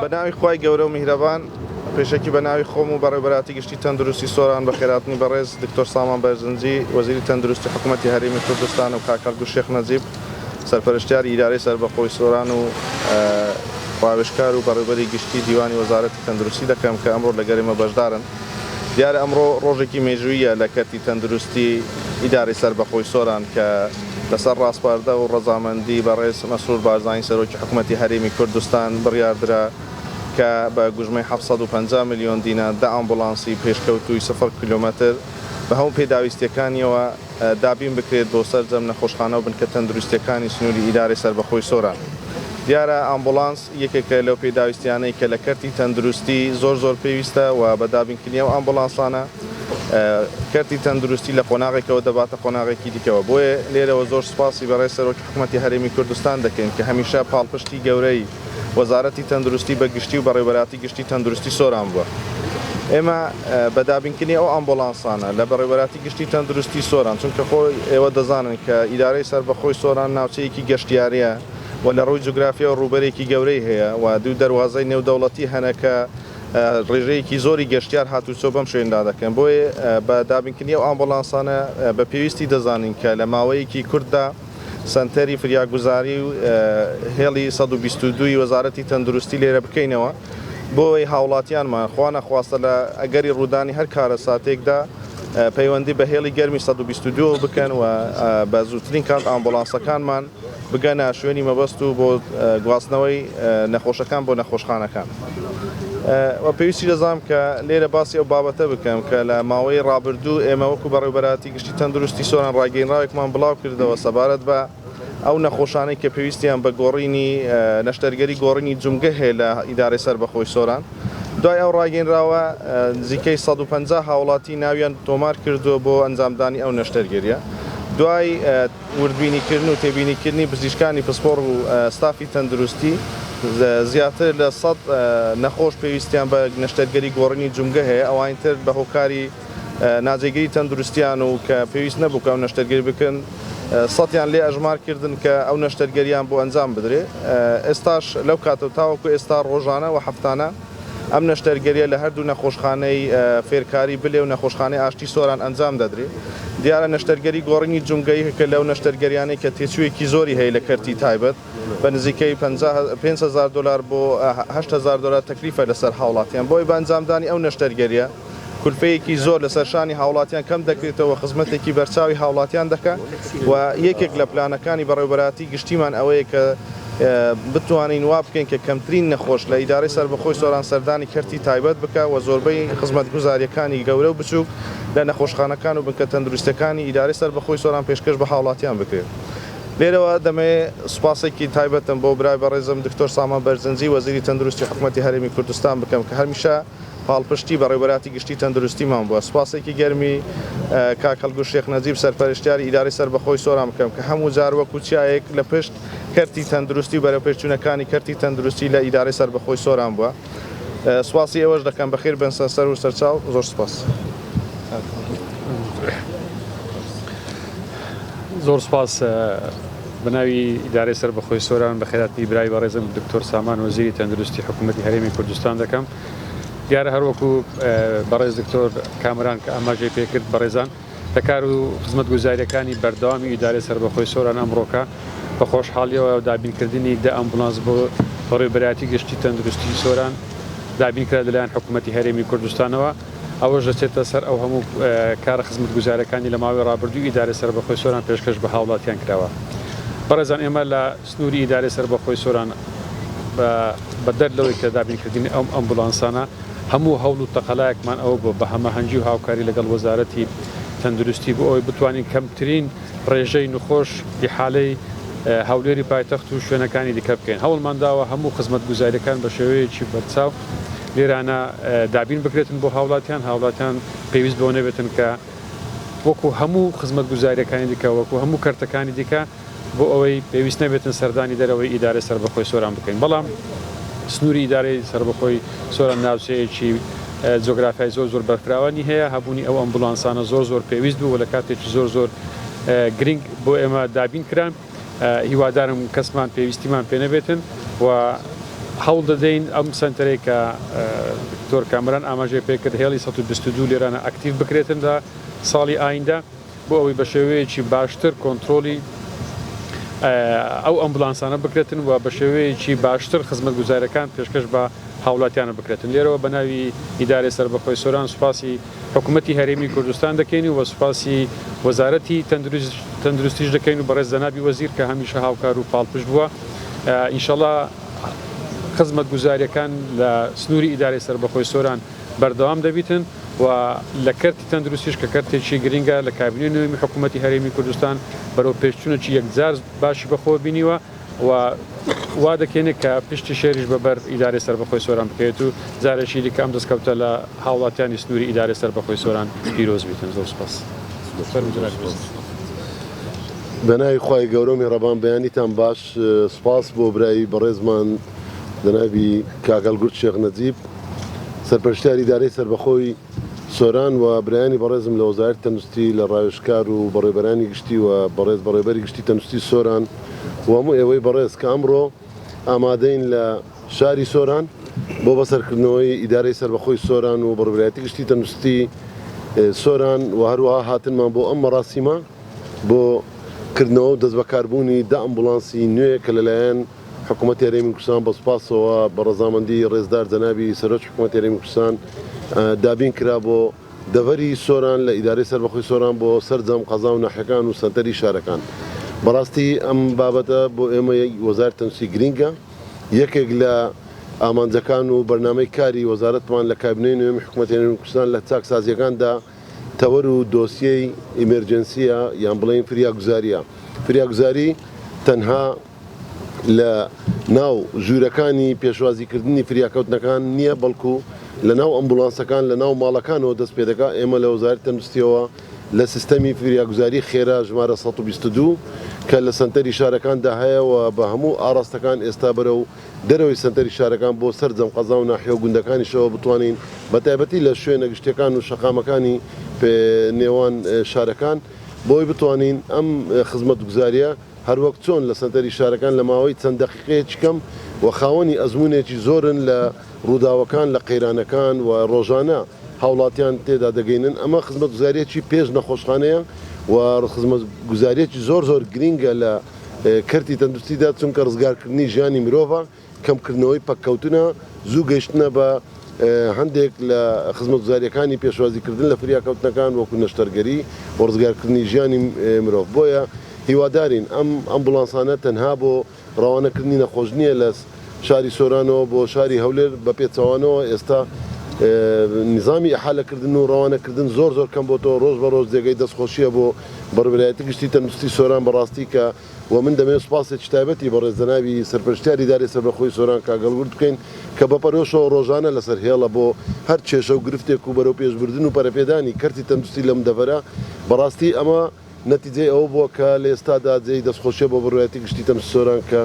بەناوی خوای گەورە و میهرەبان پێشەکی بەناوی خۆم و بەڕێوەبەراتی گشتی تەندروستی سۆران بە خێراتنی بەڕێز دکتۆر سامان بەرزنجی وەزیری تەندروستی حکوومەتی هەرێمی کوردستان و کاکەڵگو شێخ نەجیب سەرپەرشتیاری ئیدارەی سەربەخۆی سۆران و ڕاوێژکار و بەڕێوەبەری گشتی دیوانی وەزارەتی تەندروستی دەکەم کە ئەمڕۆ لە گەرێمە بەشدارن. دیارە ئەمڕۆ ڕۆژێکی مێژوویە لە کەرتی تەندروستی ئیدارەی سەربەخۆی سۆران کە لەسەر ڕاستپاردە و ڕەزامەندی بەڕێز مەسرور بارزانی سەرۆکی حکوومەتی هەرێمی کوردستان بڕیاردرا کە بە گوژمەی 750 میلیۆن دینار دە ئامبولانسی پێشکەوتووی 0 کیلومتر بە هەموو پێداویستیەکانیەوە دابین بکرێت بۆ سەرجەم نەخۆشخانە و بنکە تەندروستیەکانی سنووری ئیدارەی سەربەخۆی سۆران. دیارە ئامبولانس یەکێکە لەو پێداویستیانەی کە لە کەرتی تەندروستی زۆر پێویستە و بە دابینکردنی ئەو ئامبولانسانە کەرتی تەندروستی لە قۆناغێکەوە دەباتە قۆناغێکی دیکەوە. بۆیە لێرەوە زۆر سپاسی بەڕێز سەرۆکی حکوومەتی هەرێمی کوردستان دەکەین کە هەمیشە پاڵپشتی گەورەی وەزارەتی تەندروستی بە گشتی و بەڕێوەبەراتی گشتی تەندروستی سۆران بووە. ئێمە بە دابینکردنی ئەو ئامبولانسانە لە بەڕێوەبەراتی گشتی تەندروستی سۆران چونکە خۆی ئێوە دەزانن کە ئیدارەی سەربەخۆی سۆران ناوچەیەکی گەشتیاریە و لە ڕووی جوگرافیا و ڕووبەرێکی گەورەی هەیە و دوو دەواازەی نێودەوڵەتی هەنەکە ڕێژەیەکی زۆری گەشتیار هاتوچۆ بەم شوێندا دەکەن. بۆیە بە دابینکردنی ئەو ئامبولانسانە بە پێویستی دەزانین کە لە ماوەیەکی کورددا سنتەری فریاگوزاری و هێڵی 122 وەزارەتی تەندروستی لێرە بکەینەوە بۆی هاوڵاتیانمان خوا نەخواستە لە ئەگەری ڕوودانی هەر کارە ساتێکدا پەیوەندی بە هێڵی گەرمی 122 بکەن و بە زووترین کات ئامبولانسەکانمان بگەنە شوێنی مەبەست و بۆ گواستنەوەی نەخۆشەکان بۆ نەخۆشخانەکان. پێویستی دەزانم کە لێرە باسی ئەو بابەتە بکەم کە لە ماوەی ڕابردوو ئێمە وەکو بەڕێوەبەراتی گشتی تەندروستی سۆران ڕاگەیەنراوێکمان بڵاو کردەوە سەبارەت بە ئەو نەخۆشانەی کە پێویستیان بە گۆڕینی نەشتەرگەری گۆڕینی جومگە هەیە لە ئیدارەی سەربەخۆی سۆران. دوای ئەو ڕاگەیەنراوە نزیکەی 150 هاوڵاتی ناویان تۆمار کردووە بۆ ئەنجامدانی ئەو نەشتەرگەریە. دوای وردبینیکردن و تێبینیکردنی پزیشکانی پسپۆڕ و ستافی تەندروستی زیاتر لە 100 نەخۆش پێویستیان بە نەشتەرگەری گۆڕینی جومگە هەیە ئەوانتر بە هۆکاری ناجێگری تەندروستیان و کە پێویست نەبوو کە ئەو نەشتەرگەری بکەن سەیان لێ ئەژمارکردن کە ئەو نەشتەرگەریان بۆ ئەنجام بدرێ. ئێستاش لەو کاتە تاوەکو ئێستا ڕۆژانە و هەفتانە ئەم نەشتەرگەریە لە هەردوو نەخۆشخانەی فێرکاری بلێ و نەخۆشخانەی ئاشتی سۆران ئەنجام دەدرێت. دیارە نەشتەرگەری گۆڕینی جومگەی کە لەو نەشتەرگەریانەی کە تێچوویەکی زۆری هەیە لە کەرتی تایبەت بە نزیکەی 5,000 دلار بۆ 8,000 دلار تەکلیفە لەسەر هاوڵاتیان. بۆی بە ئەنجامدانی ئەو نەشتەرگەریە کولفەیەکی زۆر لەسەر شانی هاوڵاتیان کەم دەکرێتەوە خزمەتێکی بەرچاوی هاوڵاتیان دەکات و یەکێک لە پلانەکانی بەڕێوەبەراتی گشتیمان ئەوەیە کە بتوانین وا بکەین کە کەمترین نەخۆش لە ئیدارەی سەربەخۆی سۆران سەردانی کەرتی تایبەت بکە و زۆربەی خزمەتگوزاریەکانی گەورە و بچووک لە نەخۆشخانەکان و بنکە تەندروستەکانی ئیدارەی سەربەخۆی سۆران پێشکەش بە هاوڵاتیان بکرێت. لێرەوە دەمەوێت سوپاسێکی تایبەتم بۆ برای بەڕێزم دکتۆر سامان بەرزنجی وەزیری تەندروستی حکوومەتی هەرێمی کوردستان بکەم کە هەمیشە پاڵپشتی بەڕێوەبەراتی گشتی تەندروستیمان بووە. سوپاسێکی گەرمی کاکەڵگو شێخ نەجیب سەرپەرشتیاری ئیدارەی سەربەخۆی سۆران بکەم کە هەموو جار وەکو چیایەک لە پشت کەرتی تەندروستی و بەرەوپێچوونەکانی کەرتی تەندروستی لە ئیدارەی سەربەخۆی سۆران بووە. سوپاسی ئێوەش دەکەم بەخێر بن سەر و سەرچاو. زۆر سوپاس. زۆر سوپاس بەناوی ئیدارەی سەربەخۆی سۆران بە خێراتنی برای بەڕێزم دکتۆر سامان وەزیری تەندروستی حکوومەتی هەرێمی کوردستان دەکەم. دیارە هەروەکو بەڕێز دکتۆر کامران کە ئاماژەی پێکرد بەڕێزان لە کار و خزمەتگوزاریەکانی بەردەوامی ئیدارەی سەربەخۆی سۆران ئەمڕۆکە بە خۆشحاڵیەوە دابینکردنی دە ئەمبولانس بۆ بەڕێوەبەراتی گشتی تەندروستی سۆران دابینکرا لەلایەن حکوومەتی هەرێمی کوردستانەوە. ئەوەش دەچێتە سەر ئەو هەموو کارە خزمەتگوزارەکانی لە ماوەی ڕابردووی ئیدارەی سەربەخۆی سۆران پێشکەش بە هاوڵاتیان کراوە. بەڕێزان ئێمە لە سنووری ئیدارەی سەربەخۆی سۆران بە دەرلەوەی کە دابینکردنی ئەم ئەمبولانسانە هەموو هەوڵ و تەقەلایەکمان ئەوە بۆ بە هەماهەنگی و هاوکاری لەگەڵ وەزارەتی تەندروستی بۆ ئەوەی بتوانین کەمترین ڕێژەی نخۆش حالەی هەولێری پایتەخت و شوێنەکانی دیکە بکەین. هەوڵمانداوە هەموو خزمەتگوزاریەکان بە شێوەیەکی بەرچاو لێرانە دابین بکرێتن بۆ هاوڵاتیان پێویست بۆ نەبێتن کە وەکو هەموو خزمەتگوزاریەکانی دیکە وەکو هەموو کەرتەکانی دیکە بۆ ئەوەی پێویست نەبێتن سەردانی دەرەوەی ئیدارەی سەربەخۆی سۆران بکەین. بەڵام سنووری ئیدارەی سەربەخۆی سۆران ناوچەیەکی جۆگرافیای زۆر بەرفراوانی هەیە. هەبوونی ئەو ئەمبولانسانە زۆر پێویست بوو و لە کاتێکی زۆر گرنگ بۆ ئێمە دابین کران. هیوادارم کەسمان پێویستیمان پێ نەبێتن و هەوڵ دەدەین ئەم سنتەرێک کە دکتۆر کامران ئاماژەی پێکرد هێڵی 122 لێرانە ئەکتیڤ بکرێتن لە ساڵی ئایندا بۆ ئەوەی بە شێوەیەکی باشتر کۆنتترۆلی ئەو ئەمبولانسانە بکرێتن و بە شێوەیەکی باشتر خزمەت گوزارەکان پێشکەش بە هاوڵاتیانە بکرێتن. لێرەوە بە ناوی ئیدارەی سەربەخۆی سۆران سوپاسی حکوومەتی هەرێمی کوردستان دەکەین و سوپاسی وەزارەتی تەندروستیش دەکەین و بەڕێز جەنابی وەزیر کە هەمیشە هاوکار و پاڵپشت بووە. ئینشەڵڵا خزمەت گوزاریەکان لە سنووری ئیدارەی سەربەخۆی سۆران بەردەوام دەبیتن و لە کەرتی تەندروستیش کە کەرتێکی گرینگە لە کابینەی نوێمی حکوومەتی هەرێمی کوردستان بەرەو پێشچوونێکی یەکجار باشی بەخۆ بینیوە و وا دەکەێنێت کە پشتی شێریش بەبەر ئیدارەی سەربەخۆی سۆران بکەێت و جارێکی دیکە ئەم دەستکەوتە لە هاوڵاتیانی سنووری ئیدارەی سەربەخۆی سۆران پیرۆز بیتن. زۆر سپاس. بەناوی خوای گەورە و میهرەبان بەیانیتان باش. سپاس بۆ برایی بەڕێزمان جەنابی کاکەلگورد شێخ نەجیب سەرپەرشتیاری ئیدارەی سەربەخۆی سۆران و برایانی بەڕێزم لە وەزارەتی تەندروستی لە ڕاوێژکار و بەڕێبەرانی گشتی و بەڕێبەری گشتی تەندروستی سۆران و هەموو ئێوەی بەڕێز کە ئەمڕۆ ئامادەین لە شاری سۆران بۆ بەسەرکردنەوەی ئیدارەی سەربەخۆی سۆران و بەڕێبەرایەتی گشتی تەندروستی سۆران و هەروەها هاتنمان بۆ ئەم مەراسیمە بۆ کردنەوە و دەست بەکاربوونی دا ئەمبوڵانسی نوێ کە لەلایەن حکوومەتی هەرێمی کوردستان بە سوپاسەوە بە ڕەزامەندی ڕێزدار جەنابی سەرۆک حکوومەتی هەرێمی کوردستان دابین کرا بۆ دەڤەری سۆران لە ئیدارەی سەربەخۆی سۆران بۆ سەرجەم قەزا و ناحیەکان و سەنتەری شارەکان. بەڕاستی ئەم بابەتە بۆ ئێمە وەزارەتی تەندروستی گرینگە، یەکێک لە ئامانجەکان و بەرنامەی کاری وەزارەتمان لە کابینەی نوێمی حکوومەتی هەرێمی کوردستان لە چاکسازیەکاندا تەوەر و دۆسیەی ئیمەرجەنسیە یان بڵێن فریاگوزاریە. فریاگوزاری تەنها لە ناو ژوورەکانی پێشوازیکردنی فریاکەوتنەکان نییە، بەڵکو لە ناو ئەمبوڵانسەکان لە ناو ماڵەکانەوە دەست پێ دەکات. ئێمە لە وەزارەتی تەندروستیەوە لە سیستەمی فریاگوزاری خێرا ژمارە 122 کە لە سنتەری شارەکاندا هەیە و بە هەموو ئاراستەکان ئێستا بەرە و دەرەوەی سنتەری شارەکان بۆ سەرجەم قەزا و ناحیە و گوندەکانیشەوە بتوانین بەتایبەتی لە شوێنە گشتەکان و شەقامەکانی نێوان شارەکان بۆی بتوانین ئەم خزمەت گوزاریە هەروەک چۆن لە سنتەری شارەکان لە ماوەی چەند دەقیقەیەکی کەم و خاوەنی ئەزمونێکی زۆرن لە ڕووداوەکان لە قەیرانەکان و ڕۆژانە هاوڵاتیان تێدا دەگەینن. ئەمە خزمەت گوزاریەکی پێش نەخۆشخانەیە و خزمەت گوزاریەکی زۆر گرینگە لە کەرتی تەندروستیدا، چونکە ڕزگارکردنی ژیانی مرۆڤە، کەمکردنەوەی پەککەوتنە، زوو گەیشتنە بە هەندێک لە خزمەت گوزاریەکانی پێشوازیکردن لە فریاکەوتنەکان وەکو نەشتەرگەری و ڕزگارکردنی ژیانی مرۆڤ. بۆیە هیوادارین ئەم ئەمبوڵانسانە تەنها بۆ ڕەوانەکردنی نەخۆش نییە لە شاری سۆرانەوە بۆ شاری هەولێر بە پێچەوانەوە ئێستا نظامی ئەحالەکردن و ڕەوانەکردن زۆر کەم بۆتەوە، ڕۆژ بە ڕۆژ جێگەی دەستخۆشیە بۆ بەڕێبەرایەتی گشتی تەندروستی سۆران بەڕاستی کە و من دەمێت سوپاسێکی تایبەتی بە ڕێزجەنابی سەرپەرشتیاری ئیدارەی سەربەخۆی سۆران کاکەلگورد بکەین کە بە پەرۆشەوە ڕۆژانە لەسەر هێڵە بۆ هەر کێشە و گرفتێک و بەرەو پێشبردن و پەرەپێدانی کەرتی تەندروستی لەم دەڤەرە. بەڕاستی ئەمە نەتیجەی ئەوە بووە کە لە ئێستادا جێی دەستخۆشیە بۆ بەڕێبەرایەتی گشتی تەندروستی سۆران کە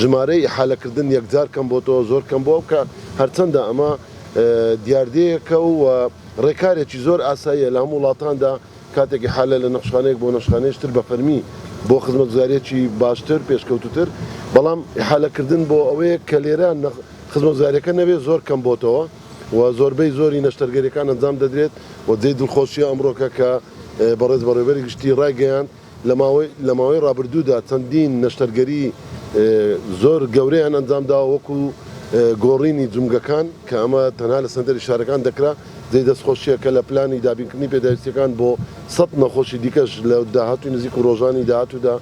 ژمارەی ئیحالەکردن یەکجار کەم بۆتەوە، زۆر کەم بووە کە هەرچەندە ئەمە دیاردەیەکە و ڕێکارێکی زۆر ئاساییە لە هەموو وڵاتاندا کاتێکی حالە لە نەخشخانەیەک بۆ نەخشخانەیەشتر بە فەرمی بۆ خزمەت گوزاریەکی باشتر پێشکەوتوتر، بەڵام حالەکردن بۆ ئەوەیە کە لێرە خزمەت گوزاریەکە نەبێت زۆر کەم بۆتەوە و زۆربەی زۆری نەشتەرگەریەکان ئەنجام دەدرێت و جێی دڵخۆشیە ئەمڕۆکە کە بەڕێز بەڕێبەری گشتی ڕایگەیاند لە ماوەی ڕابردوودا چەندین نەشتەرگەری زۆر گەورەیان ئەنجامداوە وەکو گۆڕینی جومگەکان کە ئەمە تەنها لە سنتەری شارەکان دەکرا. جێی دەستخۆشیە کە لە پلانی دابینکردنی پێداویستیەکان بۆ 100 نەخۆشی دیکەش لە داهاتوی نزیک و ڕۆژانی داهاتوودا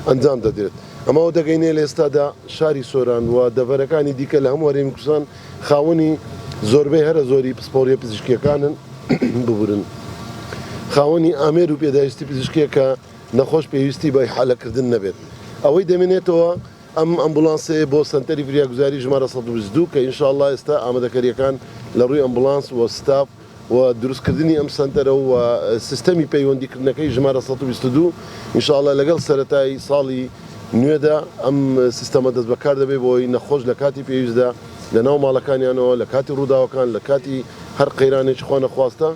ئەنجام دەدرێت. ئەمەوە دەگەینێ لە ئێستادا شاری سۆران و دەڤەرەکانی دیکە لە هەموو هەرێمی کوردستان خاوەنی زۆربەی هەرە زۆری پسپۆڕیە پزیشکیەکانن ببورن، خاوەنی ئامێر و پێداویستی پزیشکیە کە نەخۆش پێویستی بە ئیحالەکردن نەبێت. ئەوەی دەمێنێتەوە ئەم ئەمبوڵانسێ بۆ سنتەری فریاگوزاری ژمارە 122 کە ئینشاءالله ئێستا ئامادەکاریەکان لە ڕووی ئەمبوڵانس و ستاف و دروستکردنی ئەم سنتەرە و سیستەمی پەیوەندیکردنەکەی ژمارە 122 ئینشاءالله لەگەڵ سەرەتای ساڵی نوێدا ئەم سیستەمە دەست بەکار دەبێت بۆی نەخۆش لە کاتی پێویستدا لە ناو ماڵەکانیانەوە لە کاتی ڕووداوەکان لە کاتی هەر قەیرانێکی خوا نەخواستە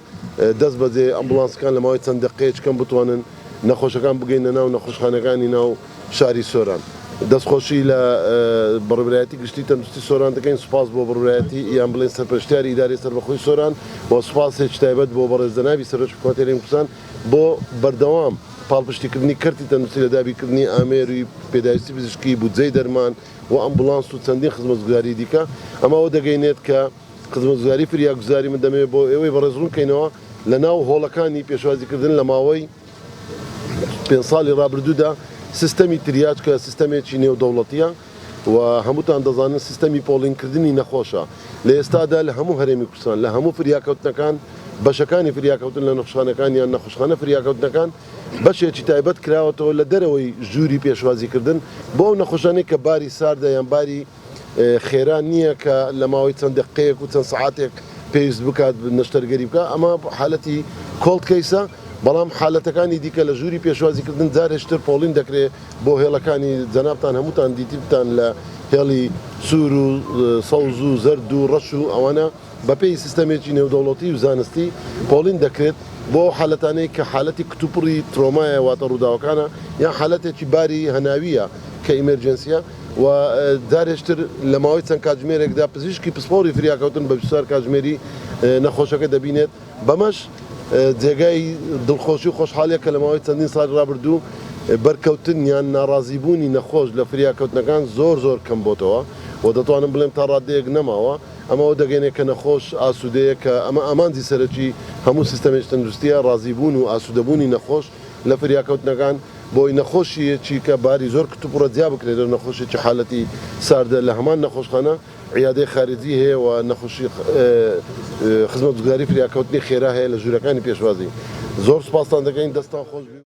دەست بەجێ ئەمبوڵانسەکان لە ماوەی چەند دەقەیەک کەم بتوانن نەخۆشەکان بگەینە ناو نەخۆشخانەکانی ناو شاری سۆران. دەستخۆشی لە بەڕێوەبەرایەتی گشتی تەندروستی سۆران دەکەین سوپاس بۆ بەڕێوەبەرایەتی یان بڵێن سەرپەرشتیاری ئیدارەی سەربەخۆی سۆران و سوپاسێک تایبەت بۆ بەڕێزدەناوی سەرۆک حکوومەتی هەرێمی کوردستان بۆ بەردەوام پاڵپشتیکردنی کەرتی تەندروستی لە دابیکردنی ئامێری پێداویستی پزیشکی بودجەی دەرمان و ئەمبولانس و چەندین خزمەتگوزاری دیکە ئەمەوە دەگەینێت کە خزمەتگوزاری فریاگوزاری من دەمەوێت بۆ ئێوەی بەڕێزڕوونکەینەوە لە ناو هۆڵەکانی پێشوازیکردن لە ماوەی 5 ساڵی ڕابردوودا سیستەمی تریاج کە سیستەمێکی نێودەوڵەتیە و هەمووتان دەزانن سیستەمی پۆڵینکردنی نەخۆشە لە ئێستادا لە هەموو هەرێمی کوردستان لە هەموو فریاکەوتنەکان بەشەکانی فریاکەوتن لە نەخۆشخانەکان یان نەخۆشخانە فریاکەوتنەکان بەشێکی تایبەت کراوەتەوە لە دەرەوەی ژووری پێشوازیکردن بۆ ئەو نەخۆشانەی کە باری ساردە یان باری خێران نییە کە لە ماوەی چەند دقەیەک و چەند سەعاتێک پێویست بکات نەشتەرگەری بکە ئەمە حالەتی کۆڵد کەیسە بەڵام حالەتەکانی دیکە لە ژووری پێشوازیکردن جارێشتر پۆڵین دەکرێت بۆ هێڵەکانی جەنابتان هەمووتان دیتیبتان لە هێڵی سوور و سەوز و زەرد و ڕەش و ئەوانە بەپێی سیستەمێکی نێودەوڵەتی و زانستی پۆڵین دەکرێت بۆ حالەتانەی کە حالەتی کتوپڕی ترۆمایە واتە ڕووداوەکانە یان حالەتێکی باری هەناویە کە ئیمەرجنسیە و دارێشتر لە ماوەی چەند کاتژمێرێکدا پزیشکی پسپۆری فریاکەوتن بە 24 کاتژمێری نەخۆشەکە دەبینێت بەمەش جێگای دڵخۆشی و خۆشحاڵیە کە لە ماوەی چەندین ساڵی ڕابردوو بەرکەوتن یان ناڕازیبوونی نەخۆش لە فریاکەوتنەکان زۆر کەم بۆتەوە و دەتوانم بڵێم تا ڕادەیەک نەماوە ئەمەوە دەگەینێت کە نەخۆش ئاسوودەیە کە ئەمە ئامانجی سەرەکی هەموو سیستەمێکی تەندروستیە ڕازیبوون و ئاسوودەبوونی نەخۆش لە فریاکەوتنەکان بۆی نەخۆشیەکی کە باری زۆر کتوپڕە جیا بکرێت لە نەخۆشێکی حالەتی ساردە لە هەمان نەخۆشخانە عیادەی خارجی هەیە و نەخۆشی خزمەتگوزاری فریاکەوتنی خێرا هەیە لە ژوورەکانی پێشوازی زۆر سوپاسان دەکەین دەستان خۆش